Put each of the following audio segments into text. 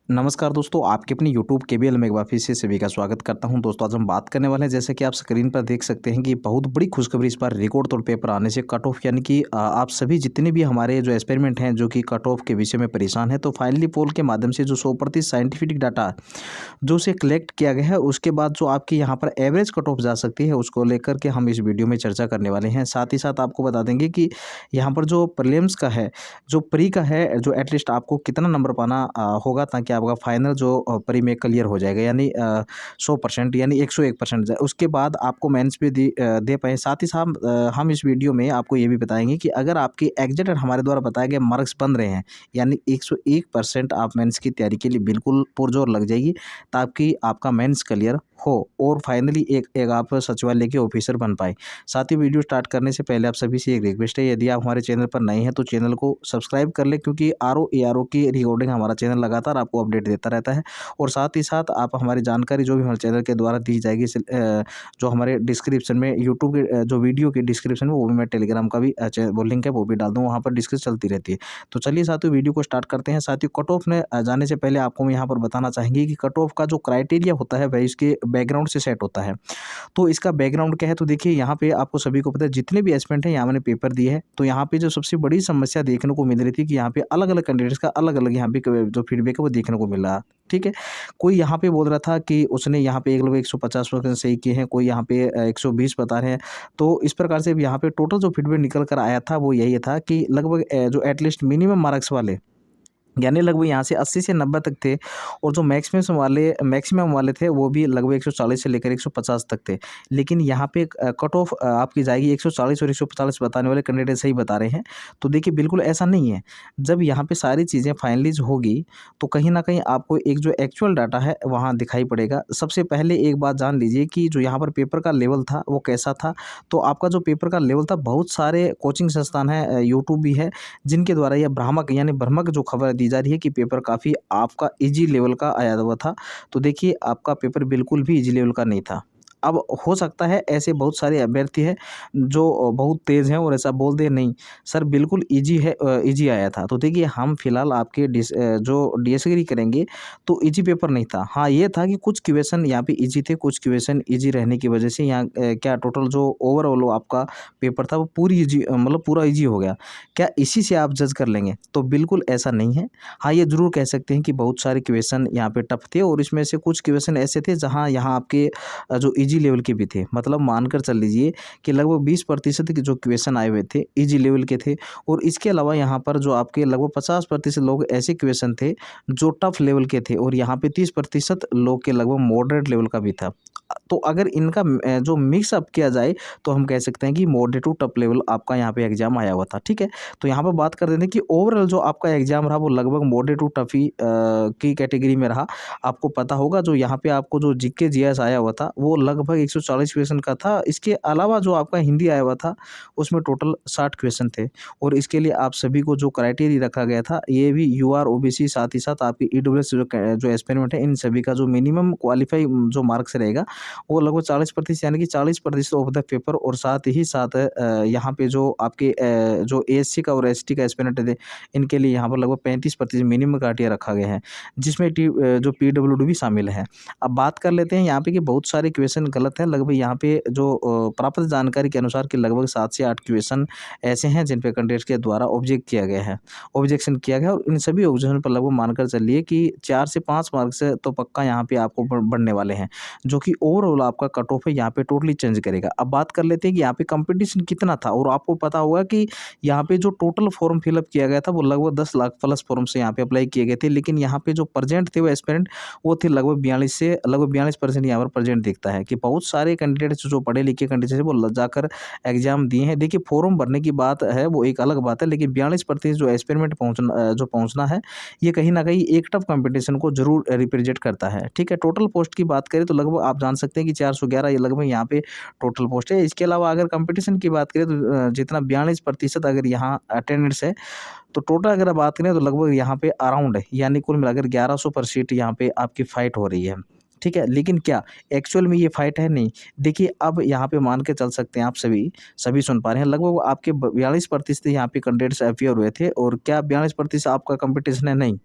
नमस्कार दोस्तों, आपके अपनी यूट्यूब केबीएल में एक बार फिर से सभी का स्वागत करता हूं। दोस्तों आज हम बात करने वाले हैं, जैसे कि आप स्क्रीन पर देख सकते हैं कि बहुत बड़ी खुशखबरी इस बार रिकॉर्ड तौर पेपर आने से कट ऑफ, यानी कि आप सभी जितने भी हमारे जो एक्सपेरिमेंट हैं जो कि कट ऑफ के विषय में परेशान है, तो फाइनली पोल के माध्यम से जो 100% साइंटिफिक डाटा जो उसे कलेक्ट किया गया है, उसके बाद जो आपकी यहाँ पर एवरेज कट ऑफ जा सकती है, उसको लेकर के हम इस वीडियो में चर्चा करने वाले हैं। साथ ही साथ आपको बता देंगे कि यहाँ पर जो प्रीलिम्स का है, जो प्री का है, जो एटलीस्ट आपको कितना नंबर पाना होगा ताकि आपका फाइनल जो प्री में क्लियर हो जाएगा, यानी 100% यानी 101%। उसके बाद आपको मेंस भी दे पाए। साथ ही साथ हम इस वीडियो में आपको ये भी बताएंगे कि अगर आपके एग्जैक्ट हमारे द्वारा बताए गए मार्क्स बन रहे हैं, यानी 101% आप मेंस की तैयारी के लिए बिल्कुल पुरजोर लग जाएगी ताकि आपका मेंस क्लियर हो और फाइनली एक आप सचिवालय के ऑफिसर बन पाए। साथ ही वीडियो स्टार्ट करने से पहले आप सभी से एक रिक्वेस्ट है, यदि आप हमारे चैनल पर नए हैं तो चैनल को सब्सक्राइब कर लें, क्योंकि आरओ एआरओ की रिकॉर्डिंग हमारा चैनल लगातार आपको अपडेट देता रहता है। और साथ ही साथ आप हमारी जानकारी जो भी हमारे चैनल के द्वारा दी जाएगी, जो हमारे डिस्क्रिप्शन में यूट्यूब के जो वीडियो की डिस्क्रिप्शन में, वो भी मैं टेलीग्राम का भी वो लिंक है वो भी डाल दूँ, वहाँ पर डिस्कस चलती रहती है। तो चलिए साथियों वीडियो को स्टार्ट करते हैं। साथियों कट ऑफ में जाने से पहले आपको हम यहाँ पर बताना चाहेंगे कि कट ऑफ का जो क्राइटेरिया होता है वह इसके बैकग्राउंड से सेट होता है। तो इसका बैकग्राउंड क्या है, तो देखिए यहाँ पे आपको सभी को पता है, जितने भी एस्पिरेंट हैं यहाँ मैंने पेपर दिए हैं, तो यहाँ पे जो सबसे बड़ी समस्या देखने को मिल रही थी कि यहाँ पे अलग अलग कैंडिडेट्स का अलग अलग यहाँ पे जो फीडबैक है वो देखने को मिल रहा। ठीक है, कोई यहाँ पे बोल रहा था कि उसने यहाँ पे एक लोग 150% सही किए हैं, कोई यहाँ पे 120 बता रहे हैं। तो इस प्रकार से यहाँ पे टोटल जो फीडबैक निकल कर आया था वो यही था कि लगभग जो एटलीस्ट मिनिमम मार्क्स वाले, यानी लगभग यहाँ से 80 से 90 तक थे, और जो मैक्सिमम वाले थे वो भी लगभग 140 से लेकर 150 तक थे। लेकिन यहाँ पे कट ऑफ आपकी जाएगी 140 और 145 बताने वाले कैंडिडेट सही बता रहे हैं। तो देखिए बिल्कुल ऐसा नहीं है। जब यहाँ पे सारी चीज़ें फाइनलाइज होगी तो कहीं ना कहीं आपको एक जो एक्चुअल डाटा है वहाँ दिखाई पड़ेगा। सबसे पहले एक बात जान लीजिए कि जो यहाँ पर पेपर का लेवल था वो कैसा था। तो आपका जो पेपर का लेवल था, बहुत सारे कोचिंग संस्थान है, यूट्यूब भी है, जिनके द्वारा यह भ्रामक यानी भ्रमक जो खबर दी जा रही है कि पेपर काफ़ी आपका इजी लेवल का आया हुआ था। तो देखिए आपका पेपर बिल्कुल भी इजी लेवल का नहीं था। अब हो सकता है ऐसे बहुत सारे अभ्यर्थी हैं जो बहुत तेज़ हैं और ऐसा बोल दे नहीं सर बिल्कुल इजी है, इजी आया था। तो देखिए हम फिलहाल आपके जो डिसएग्री करेंगे, तो इजी पेपर नहीं था। हाँ ये था कि कुछ क्वेश्चन यहाँ पे इजी थे, कुछ क्वेश्चन इजी रहने की वजह से यहाँ क्या टोटल जो ओवरऑल आपका पेपर था वो पूरी इजी, मतलब पूरा इजी हो गया। क्या इसी से आप जज कर लेंगे? तो बिल्कुल ऐसा नहीं है। हाँ ये ज़रूर कह सकते हैं कि बहुत सारे क्वेश्चन यहाँ पे टफ थे, और इसमें से कुछ क्वेश्चन ऐसे थे जहाँ यहाँ आपके जो इजी लेवल के भी थे। मतलब मानकर चल लीजिए कि लगभग 20% के जो क्वेश्चन आए हुए थे इजी लेवल के थे, और इसके अलावा यहाँ पर जो आपके लगभग 50% लोग ऐसे क्वेश्चन थे जो टफ लेवल के थे, और यहाँ पे 30% लोग के लगभग मॉडरेट लेवल का भी था। तो अगर इनका जो मिक्स अप किया जाए तो हम कह सकते हैं कि मॉडरेट टू टफ लेवल आपका यहाँ पे एग्जाम आया हुआ था। ठीक है, तो यहाँ पर बात कर देते हैं कि ओवरऑल जो आपका एग्जाम रहा वो लगभग मॉडरेट टू टफ ही की कैटेगरी में रहा। आपको पता होगा जो यहाँ पे आपको जो जीके जीएस आया हुआ था वो लगभग 140 क्वेश्चन का था। इसके अलावा जो आपका हिंदी आया हुआ था उसमें टोटल 60 क्वेश्चन थे, और इसके लिए आप सभी को जो क्राइटेरिया रखा गया था ये भी यूआर ओबीसी, साथ ही साथ आपकी ईडब्ल्यूएस जो एक्सपेरिमेंट है, इन सभी का जो मिनिमम क्वालिफाई जो मार्क्स रहेगा वो लगभग 40%, यानी कि 40% ऑफ द पेपर। और साथ ही साथ यहाँ पे जो आपके जो एएससी का और एसटी का एक्सपेरिमेंट थे, इनके लिए यहाँ पर लगभग 35% मिनिमम क्राइटेरिया रखा गया है, जिसमें जो पीडब्ल्यूडी भी शामिल है। अब बात कर लेते हैं यहाँ पे कि बहुत सारे क्वेश्चन गलत हैं। लगभग यहाँ पे जो प्राप्त जानकारी के अनुसार कि लगभग 7 से 8 क्वेश्चन ऐसे हैं जिन पे कैंडिडेट्स के द्वारा ऑब्जेक्शन किया गया, और इन सभी ऑब्जेक्शन पर लगभग मानकर चलिए कि 4 से 5 मार्क्स तो पक्का यहाँ पे आपको बढ़ने वाले हैं, जो कि ओवरऑल आपका कट ऑफ है यहाँ पे टोटली चेंज करेगा। अब बात कर लेते हैं कि यहाँ पे कंपटीशन कितना था, और आपको पता होगा कि यहाँ पे जो टोटल फॉर्म फिलअप किया गया था वो लगभग 10 लाख प्लस फॉर्म से यहाँ पे अप्लाई किए गए थे। लेकिन यहाँ पे जो प्रेजेंट थे वो एस्पिरेंट वो थे लगभग 42% यहाँ पर प्रेजेंट दिखता है कि बहुत सारे कैंडिडेट्स जो पढ़े लिखे कैंडिडेट्स वो जाकर एग्जाम दिए हैं। देखिए फॉर्म भरने की बात है वो एक अलग बात है, लेकिन 42% जो एक्सपेरिमेंट पहुंचना है ये कहीं ना कहीं एक टफ कंपटीशन को जरूर रिप्रेजेंट करता है। ठीक है, टोटल पोस्ट की बात करें तो लगभग आप जान सकते हैं कि 411 ये लगभग यहाँ पे टोटल पोस्ट है। इसके अलावा अगर कंपटीशन की बात करें तो जितना 42% अगर यहाँ अटेंडेंस है, तो टोटल अगर बात करें तो लगभग यहाँ पे अराउंड है, यानी कुल मिलाकर 1100 पर सीट यहाँ पे आपकी फाइट हो रही है। ठीक है, लेकिन क्या एक्चुअल में ये फाइट है? नहीं। देखिए अब यहाँ पे मान के चल सकते हैं आप सभी सुन पा रहे हैं, लगभग आपके 42% यहाँ पे कैंडिडेट्स अपीयर हुए थे और क्या 42% आपका कॉम्पिटिशन है? नहीं।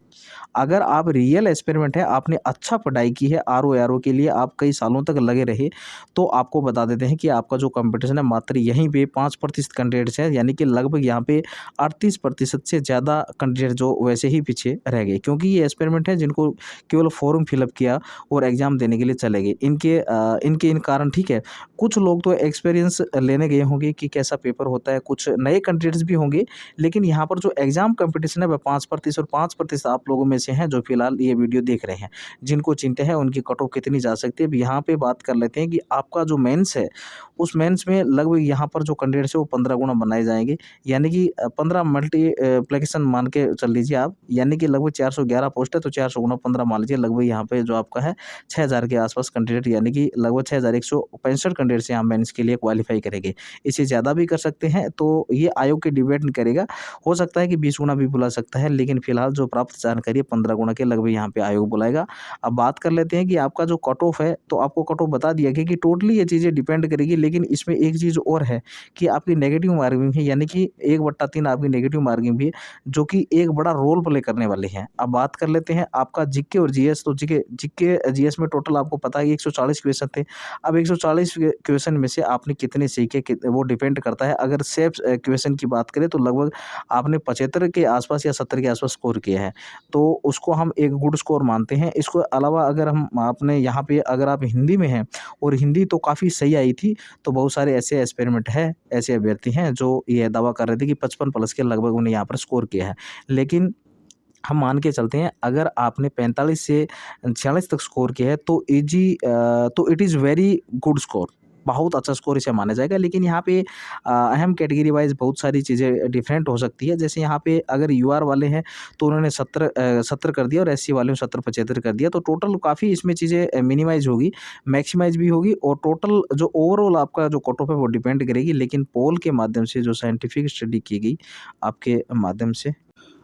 अगर आप रियल एक्सपेरिमेंट है, आपने अच्छा पढ़ाई की है, आरओ के लिए आप कई सालों तक लगे रहे, तो आपको बता देते हैं कि आपका जो कॉम्पिटिशन है मात्र यहीं पे 5% कैंडिडेट्स है, यानी कि लगभग यहाँ पे 38% से ज़्यादा कैंडिडेट जो वैसे ही पीछे रह गए, क्योंकि ये एक्सपेरिमेंट है जिनको केवल फॉर्म फिलअप किया और एग्ज़ाम देने के लिए चले गए। इनके इन कारण ठीक है, कुछ लोग तो एक्सपीरियंस लेने गए होंगे कि कैसा पेपर होता है, कुछ नए कैंडिडेट्स भी होंगे, लेकिन यहाँ पर जो एग्ज़ाम कॉम्पिटिशन है वह 5% और 5% आप लोगों में से हैं जो फिलहाल ये वीडियो देख रहे हैं। जिनको चिंता है उनकी कट ऑफ कितनी जा सकती है, अब यहाँ पे बात कर लेते हैं कि आपका जो मेंस है, उस मेंस में लगभग यहाँ पर जो कैंडिडेट्स है वो 15 गुना बनाए जाएँगे, यानी कि 15 मल्टीप्लिकेशन मान के चल लीजिए आप, यानी कि लगभग 411 पोस्ट है तो 400 गुना 15 मान लीजिए, लगभग यहाँ पे जो आपका है 6000 के आसपास कैंडिडेट, यानी कि लगभग 6165 कैंडिडेट्स यहाँ मेंस के लिए क्वालीफाई करेंगे। इससे ज़्यादा भी कर सकते हैं, तो ये आयोग के डिबेट करेगा, हो सकता है कि 20 गुना भी बुला सकता है, लेकिन फिलहाल जो प्राप्त जानकारी है 15 गुना के लगभग यहाँ पे आयोग बुलाएगा। अब बात कर लेते हैं कि आपका जो कट ऑफ है, तो आपको कट ऑफ बता दिया गया कि टोटली ये चीज़ें डिपेंड करेगी, लेकिन इसमें एक चीज़ और है कि आपकी नेगेटिव मार्किंग है, यानी कि 1/3 आपकी नेगेटिव मार्किंग भी है, जो कि एक बड़ा रोल प्ले करने वाले हैं। अब बात कर लेते हैं आपका जीके और जीएस, तो जीके जीएस में टोटल आपको पता है 140 क्वेश्चन थे। अब 140 क्वेश्चन में से आपने कितने सीखे वो डिपेंड करता है। अगर सेफ क्वेश्चन की बात करें तो लगभग आपने 75 के आसपास या 70 के आसपास स्कोर किया है, तो उसको हम एक गुड स्कोर मानते हैं। इसको अलावा अगर हम आपने यहाँ पे अगर आप हिंदी में हैं और हिंदी तो काफ़ी सही आई थी, तो बहुत सारे ऐसे एक्सपेरिमेंट है, ऐसे अभ्यर्थी हैं जो ये दावा कर रहे थे कि 55 प्लस के लगभग उन्हें यहाँ पर स्कोर किया है। लेकिन हम मान के चलते हैं अगर आपने 45 से 46 तक स्कोर किया है तो तो it is very good score, बहुत अच्छा स्कोर इसे माना जाएगा। लेकिन यहाँ पे अहम कैटेगरी वाइज़ बहुत सारी चीज़ें डिफरेंट हो सकती है। जैसे यहाँ पे अगर यूआर वाले हैं तो उन्होंने 70 कर दिया और एससी वाले ने 70-75 कर दिया, तो टोटल काफ़ी इसमें चीज़ें मिनिमाइज़ होगी, मैक्सिमाइज़ भी होगी और टोटल जो ओवरऑल आपका जो कट ऑफ है वो डिपेंड करेगी। लेकिन पोल के माध्यम से जो साइंटिफिक स्टडी की गई आपके माध्यम से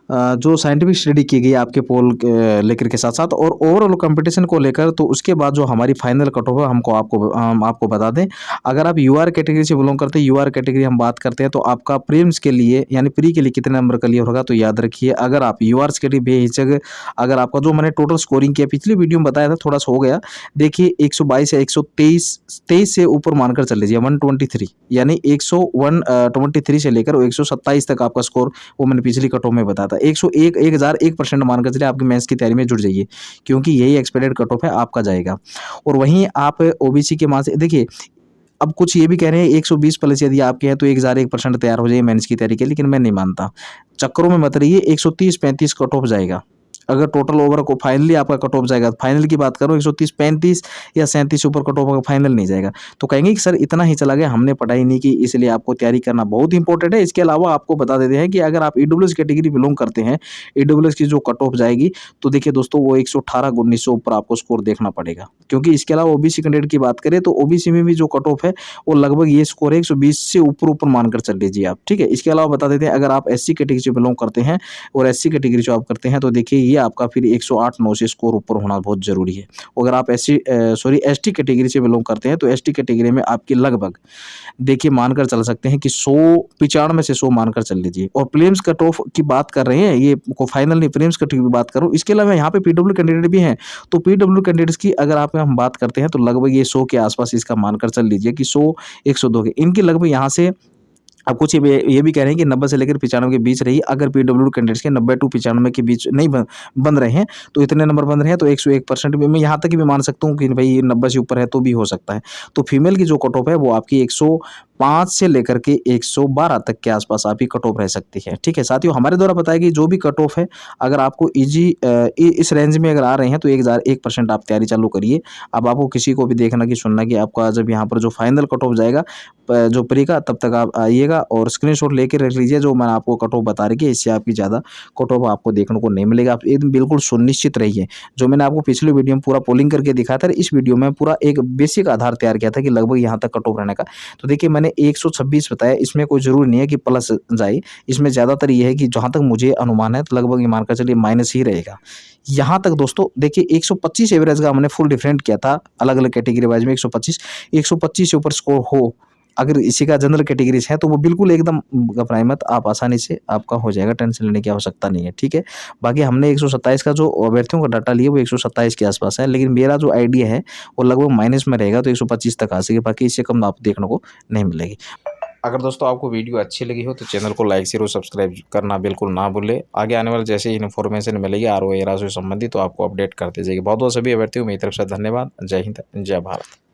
जो साइंटिफिक स्टडी की गई आपके पोल के लेकर के साथ-साथ और ओवरऑल कंपटीशन को लेकर, तो उसके बाद जो हमारी फाइनल कट ऑफ है हम आपको बता दें। अगर आप यूआर कैटेगरी से बिलॉन्ग करते हैं, यूआर कैटेगरी हम बात करते हैं, तो आपका प्रीलिम्स के लिए यानी प्री के लिए कितने नंबर क्लियर होगा, तो याद रखिए अगर आप यूआर्स के लिए बेहिचक अगर आपका जो मैंने टोटल स्कोरिंग किया पिछली वीडियो में बताया था, थोड़ा-सा हो गया। देखिए 122 या 123 से ऊपर मानकर चल लीजिए 123 यानी 123 से लेकर 127 तक आपका स्कोर, वो मैंने पिछली कट ऑफ में बताया था। 101 1001% मानकर चलिए आपकी मेंस की तैयारी में जुट जाइए, क्योंकि यही एक्सपेक्टेड कट ऑफ है आपका जाएगा। और वहीं आप ओबीसी के मान से देखिए, अब कुछ ये भी कह रहे हैं 120 प्लस यदि आपके हैं तो 1001% तैयार हो जाइए मेंस की तैयारी के लिए, लेकिन मैं नहीं मानता। चक्करों में मत रहिए, 130-35 कट ऑफ जाएगा। अगर टोटल ओवर को फाइनली आपका कट ऑफ जाएगा, फाइनल की बात करो 130-35 या 37 ऊपर कट ऑफ होगा, फाइनल नहीं जाएगा। तो कहेंगे कि सर इतना ही चला गया, हमने पढ़ाई नहीं की, इसलिए आपको तैयारी करना बहुत इंपॉर्टेंट है। इसके अलावा आपको बता देते हैं कि अगर आप ईडब्ल्यूएस कैटेगरी बिलोंग करते हैं, ईडब्ल्यूएस की जो कट ऑफ जाएगी, तो देखिए दोस्तों वो 118-1900 ऊपर आपको स्कोर देखना पड़ेगा। क्योंकि इसके अलावा ओबीसी कैंडिडेट की बात करें तो ओबीसी में भी जो कट ऑफ है वो लगभग ये स्कोर है 120 से ऊपर मानकर चल लीजिए आप, ठीक है। इसके अलावा बता देते हैं अगर आप एससी कैटेगरी से बिलोंग करते हैं और एससी कैटेगरी से आप करते हैं, तो देखिए ये आपका फिर 108-9 से स्कोर ऊपर होना बहुत ज़रूरी है। अगर आप एसटी कैटेगरी से बिलोंग करते हैं तो एसटी कैटेगरी में आपकी लगभग देखिए मानकर चल सकते हैं कि 195 से 100 मानकर चल लीजिए। और प्रीलिम्स कट ऑफ की बात कर रहे हैं, ये को फाइनल नहीं, प्रीलिम्स कट ऑफ की बात करूँ। इसके अलावा यहाँ पे पीडब्ल्यू कैंडिडेट भी हैं, तो पीडब्ल्यू कैंडिडेट्स की अगर हम बात करते हैं तो लगभग ये 100 के आसपास इसका मानकर चल लीजिए कि 100-102 के इनकी लगभग यहाँ से। अब कुछ ये भी कह रहे हैं कि 90 से लेकर 95 के बीच रही। अगर पीडब्ल्यू कैंडिडेट्स के 90 टू 95 के बीच नहीं बन रहे हैं, तो इतने नंबर बन रहे हैं तो 101% भी मैं यहाँ तक भी मान सकता हूँ कि भाई 90 से ऊपर है तो भी हो सकता है। तो फीमेल की जो कट ऑफ है वो आपकी 105 से लेकर के 112 तक के आसपास आपकी कट ऑफ रह सकती है, ठीक है। साथियों हमारे द्वारा बताया कि जो भी कट ऑफ है, अगर आपको इस रेंज में अगर आ रहे हैं तो 1001% आप तैयारी चालू करिए। अब आपको किसी को भी देखना कि सुनना कि आपका जब यहाँ पर जो फाइनल कट ऑफ जाएगा जो प्री का, तब तक आप आइएगा और स्क्रीनशॉट लेके रख लीजिए जो मैंने आपको कट ऑफ बता रही है। इससे आपकी ज़्यादा कट ऑफ आपको देखने को नहीं मिलेगा। आप एकदम बिल्कुल सुनिश्चित रहिए। जो मैंने आपको पिछले वीडियो में पूरा पोलिंग करके दिखाया था, इस वीडियो में पूरा एक बेसिक आधार तैयार किया था कि लगभग यहाँ तक कट ऑफ रहने का। तो देखिए मैंने मैंने 126 बताया, इसमें कोई ज़रूरी नहीं है कि प्लस जाए, इसमें ज़्यादातर ये है कि जहाँ तक मुझे अनुमान है तो लगभग ये मानकर चलिए माइनस ही रहेगा। यहाँ तक दोस्तों देखिए 125 एवरेज का हमने फुल डिफरेंट किया था, अलग-अलग कैटेगरी वाइज़ में 125 से ऊपर स्कोर हो, अगर इसी का जनरल कैटेगरीज़ है तो वो बिल्कुल एकदम घबराएँ मत, आप आसानी से आपका हो जाएगा, टेंशन लेने की आवश्यकता नहीं है, ठीक है। बाकी हमने 127 का जो अभ्यर्थियों का डाटा लिया वो 127 के आस-पास है, लेकिन मेरा जो आइडिया है वो लगभग माइनस में रहेगा, तो 125 तक आ सके, बाकी इससे कम आपको देखने को नहीं मिलेगी। अगर दोस्तों आपको वीडियो अच्छी लगी हो तो चैनल को लाइक शेयर और सब्सक्राइब करना बिल्कुल ना भूलें। आगे आने वाले जैसे ही इन्फॉर्मेशन मिलेगी आरओ एरा से संबंधित तो आपको अपडेट करते जाइए। बहुत बहुत सभी अभ्यर्थियों मेरी तरफ से धन्यवाद। जय हिंद, जय भारत।